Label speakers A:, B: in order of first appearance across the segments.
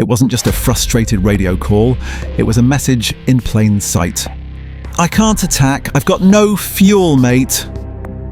A: It wasn't just a frustrated radio call, it was a message in plain sight. "I can't attack, I've got no fuel, mate."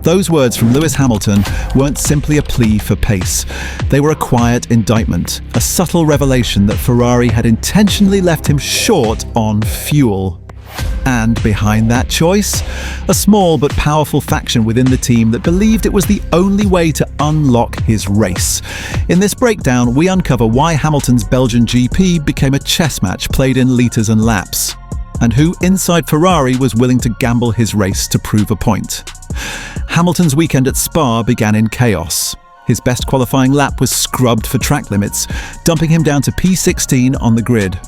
A: Those words from Lewis Hamilton weren't simply a plea for pace. They were a quiet indictment, a subtle revelation that Ferrari had intentionally left him short on fuel. And behind that choice, a small but powerful faction within the team that believed it was the only way to unlock his race. In this breakdown, we uncover why Hamilton's Belgian GP became a chess match played in litres and laps, and who inside Ferrari was willing to gamble his race to prove a point. Hamilton's weekend at Spa began in chaos. His best qualifying lap was scrubbed for track limits, dumping him down to P16 on the grid.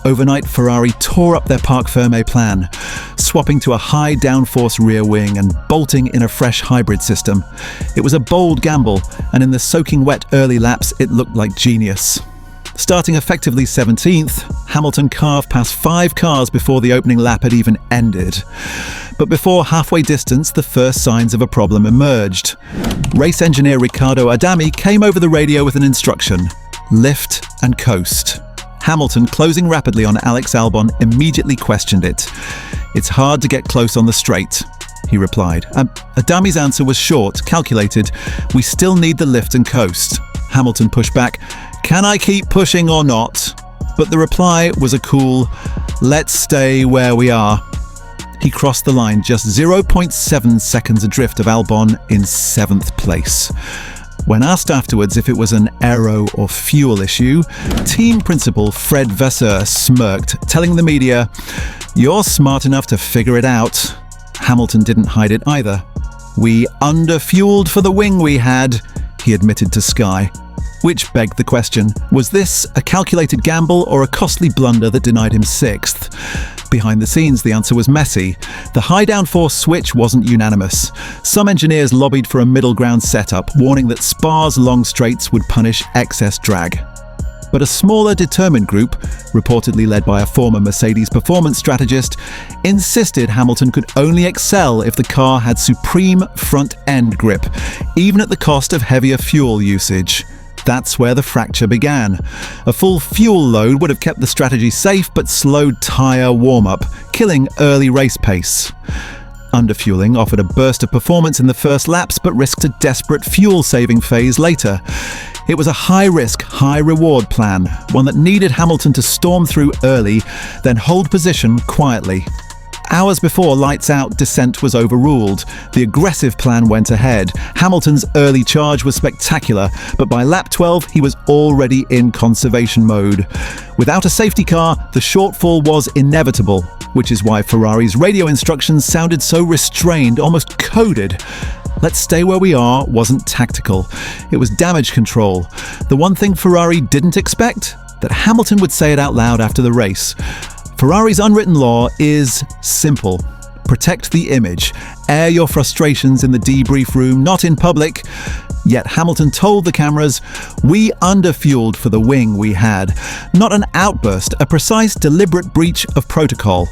A: Overnight, Ferrari tore up their Parc Fermé plan, swapping to a high downforce rear wing and bolting in a fresh hybrid system. It was a bold gamble, and in the soaking wet early laps, it looked like genius. Starting effectively 17th, Hamilton carved past 5 cars before the opening lap had even ended. But before halfway distance, the first signs of a problem emerged. Race engineer Riccardo Adami came over the radio with an instruction: lift and coast. Hamilton, closing rapidly on Alex Albon, immediately questioned it. "It's hard to get close on the straight," he replied. Adami's answer was short, calculated. "We still need the lift and coast." Hamilton pushed back, "Can I keep pushing or not?" But the reply was a cool, "Let's stay where we are." He crossed the line just 0.7 seconds adrift of Albon in 7th place. When asked afterwards if it was an aero or fuel issue, team principal Fred Vasseur smirked, telling the media, "You're smart enough to figure it out." Hamilton didn't hide it either. "We underfueled for the wing we had," he admitted to Sky. Which begged the question, was this a calculated gamble or a costly blunder that denied him 6th? Behind the scenes, the answer was messy. The high downforce switch wasn't unanimous. Some engineers lobbied for a middle ground setup, warning that Spa's long straights would punish excess drag. But a smaller, determined group, reportedly led by a former Mercedes performance strategist, insisted Hamilton could only excel if the car had supreme front-end grip, even at the cost of heavier fuel usage. That's where the fracture began. A full fuel load would have kept the strategy safe but slowed tyre warm-up, killing early race pace. Underfueling offered a burst of performance in the first laps but risked a desperate fuel-saving phase later. It was a high-risk, high-reward plan, one that needed Hamilton to storm through early, then hold position quietly. Hours before lights out, descent was overruled. The aggressive plan went ahead. Hamilton's early charge was spectacular, but by lap 12, he was already in conservation mode. Without a safety car, the shortfall was inevitable, which is why Ferrari's radio instructions sounded so restrained, almost coded. "Let's stay where we are" wasn't tactical. It was damage control. The one thing Ferrari didn't expect? That Hamilton would say it out loud after the race. Ferrari's unwritten law is simple. Protect the image. Air your frustrations in the debrief room, not in public. Yet Hamilton told the cameras, "We underfueled for the wing we had." Not an outburst, a precise, deliberate breach of protocol.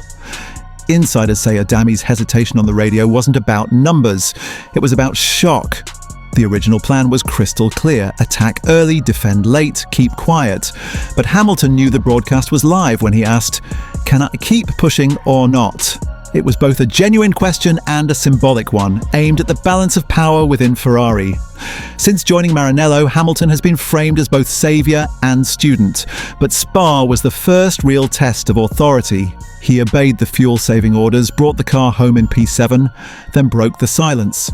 A: Insiders say Adami's hesitation on the radio wasn't about numbers. It was about shock. The original plan was crystal clear: attack early, defend late, keep quiet. But Hamilton knew the broadcast was live when he asked, "Can I keep pushing or not?" It was both a genuine question and a symbolic one, aimed at the balance of power within Ferrari. Since joining Maranello, Hamilton has been framed as both saviour and student, but Spa was the first real test of authority. He obeyed the fuel-saving orders, brought the car home in P7, then broke the silence.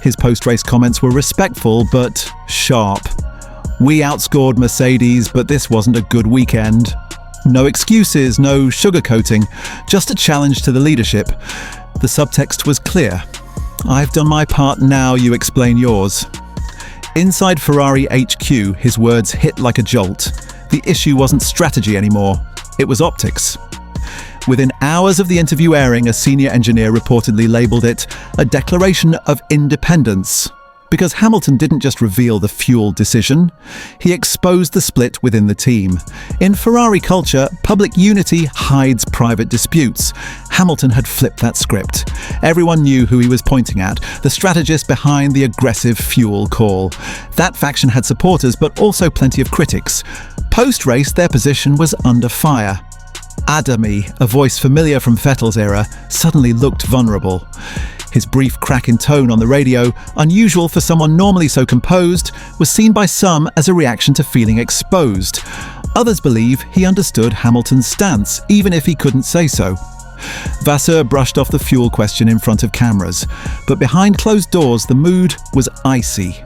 A: His post-race comments were respectful but sharp. "We outscored Mercedes, but this wasn't a good weekend." No excuses, no sugarcoating, just a challenge to the leadership. The subtext was clear. "I've done my part, now you explain yours." Inside Ferrari HQ, his words hit like a jolt. The issue wasn't strategy anymore, it was optics. Within hours of the interview airing, a senior engineer reportedly labelled it a declaration of independence. Because Hamilton didn't just reveal the fuel decision, he exposed the split within the team. In Ferrari culture, public unity hides private disputes. Hamilton had flipped that script. Everyone knew who he was pointing at, the strategist behind the aggressive fuel call. That faction had supporters, but also plenty of critics. Post-race, their position was under fire. Adami, a voice familiar from Vettel's era, suddenly looked vulnerable. His brief crack in tone on the radio, unusual for someone normally so composed, was seen by some as a reaction to feeling exposed. Others believe he understood Hamilton's stance, even if he couldn't say so. Vasseur brushed off the fuel question in front of cameras, but behind closed doors the mood was icy.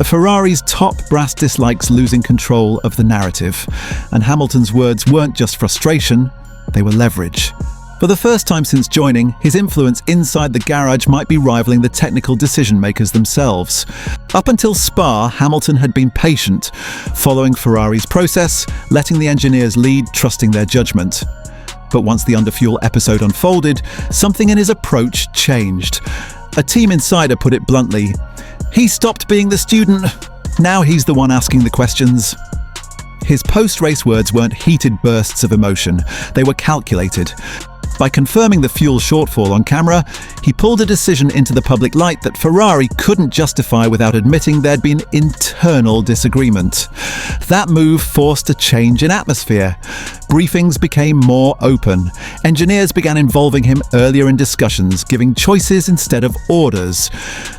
A: Ferrari's top brass dislikes losing control of the narrative, and Hamilton's words weren't just frustration, they were leverage. For the first time since joining, his influence inside the garage might be rivaling the technical decision-makers themselves. Up until Spa, Hamilton had been patient, following Ferrari's process, letting the engineers lead, trusting their judgment. But once the underfuel episode unfolded, something in his approach changed. A team insider put it bluntly, "He stopped being the student, now he's the one asking the questions." His post-race words weren't heated bursts of emotion, they were calculated. By confirming the fuel shortfall on camera, he pulled a decision into the public light that Ferrari couldn't justify without admitting there'd been internal disagreement. That move forced a change in atmosphere. Briefings became more open. Engineers began involving him earlier in discussions, giving choices instead of orders.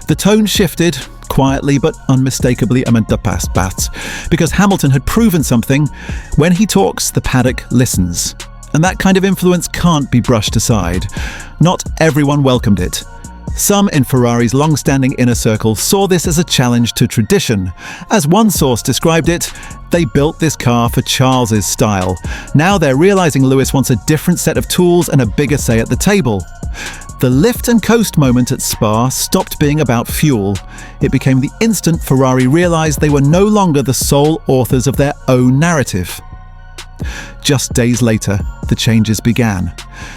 A: The tone shifted, quietly but unmistakably, because Hamilton had proven something. When he talks, the paddock listens. And that kind of influence can't be brushed aside. Not everyone welcomed it. Some in Ferrari's long-standing inner circle saw this as a challenge to tradition. As one source described it, they built this car for Charles's style. Now they're realizing Lewis wants a different set of tools and a bigger say at the table. The lift and coast moment at Spa stopped being about fuel. It became the instant Ferrari realized they were no longer the sole authors of their own narrative. Just days later, the changes began.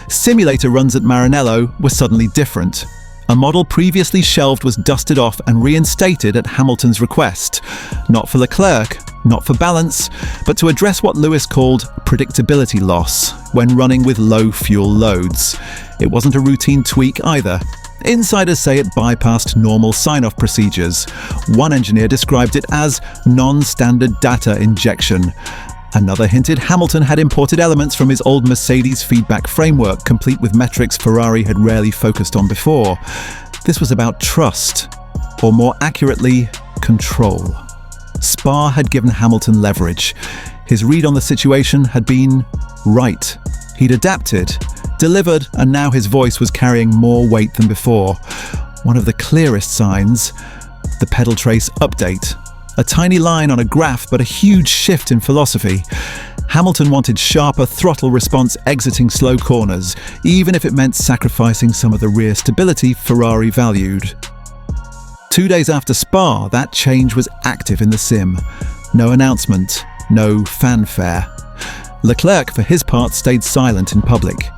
A: Simulator runs at Maranello were suddenly different. A model previously shelved was dusted off and reinstated at Hamilton's request. Not for Leclerc, not for balance, but to address what Lewis called predictability loss when running with low fuel loads. It wasn't a routine tweak either. Insiders say it bypassed normal sign-off procedures. One engineer described it as non-standard data injection. Another hinted Hamilton had imported elements from his old Mercedes feedback framework, complete with metrics Ferrari had rarely focused on before. This was about trust, or more accurately, control. Spa had given Hamilton leverage. His read on the situation had been right. He'd adapted, delivered, and now his voice was carrying more weight than before. One of the clearest signs, the pedal trace update. A tiny line on a graph, but a huge shift in philosophy. Hamilton wanted sharper throttle response exiting slow corners, even if it meant sacrificing some of the rear stability Ferrari valued. 2 days after Spa, that change was active in the sim. No announcement, no fanfare. Leclerc, for his part, stayed silent in public.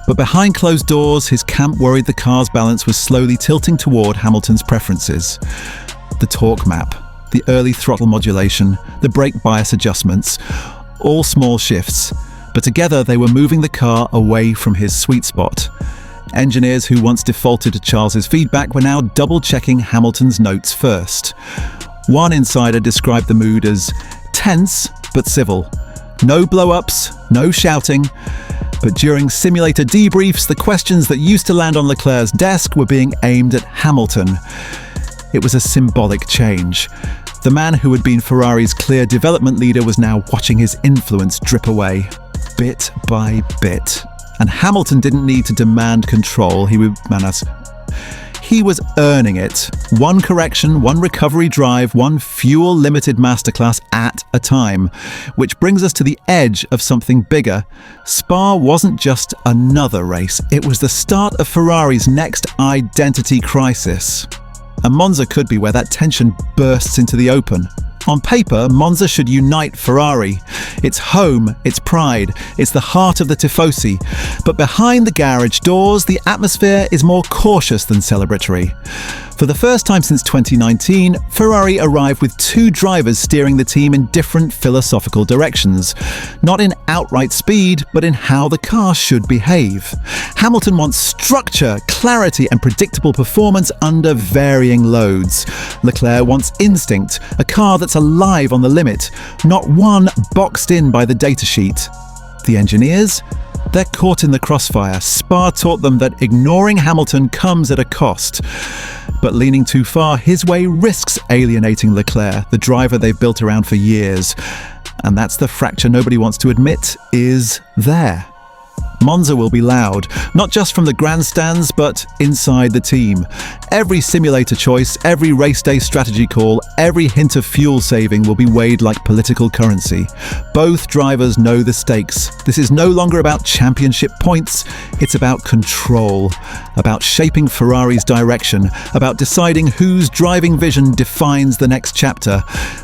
A: But behind closed doors, his camp worried the car's balance was slowly tilting toward Hamilton's preferences. The torque map, the early throttle modulation, the brake bias adjustments, all small shifts, but together they were moving the car away from his sweet spot. Engineers who once defaulted to Charles's feedback were now double-checking Hamilton's notes first. One insider described the mood as tense but civil. No blow-ups, no shouting, but during simulator debriefs, the questions that used to land on Leclerc's desk were being aimed at Hamilton. It was a symbolic change. The man who had been Ferrari's clear development leader was now watching his influence drip away, bit by bit. And Hamilton didn't need to demand control, he was earning it. One correction, one recovery drive, one fuel-limited masterclass at a time. Which brings us to the edge of something bigger. Spa wasn't just another race, it was the start of Ferrari's next identity crisis. And Monza could be where that tension bursts into the open. On paper, Monza should unite Ferrari. It's home, it's pride, it's the heart of the Tifosi. But behind the garage doors, the atmosphere is more cautious than celebratory. For the first time since 2019, Ferrari arrived with two drivers steering the team in different philosophical directions. Not in outright speed, but in how the car should behave. Hamilton wants structure, clarity, and predictable performance under varying loads. Leclerc wants instinct, a car that's alive on the limit, not one boxed in by the datasheet. The engineers? They're caught in the crossfire. Spa taught them that ignoring Hamilton comes at a cost. But leaning too far his way risks alienating Leclerc, the driver they've built around for years. And that's the fracture nobody wants to admit is there. Monza will be loud, not just from the grandstands, but inside the team. Every simulator choice, every race day strategy call, every hint of fuel saving will be weighed like political currency. Both drivers know the stakes. This is no longer about championship points, it's about control, about shaping Ferrari's direction, about deciding whose driving vision defines the next chapter.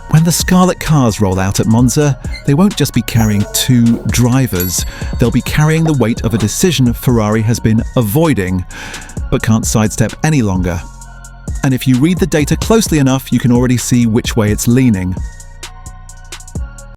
A: When the Scarlet cars roll out at Monza, they won't just be carrying two drivers, they'll be carrying the weight of a decision Ferrari has been avoiding, but can't sidestep any longer. And if you read the data closely enough, you can already see which way it's leaning.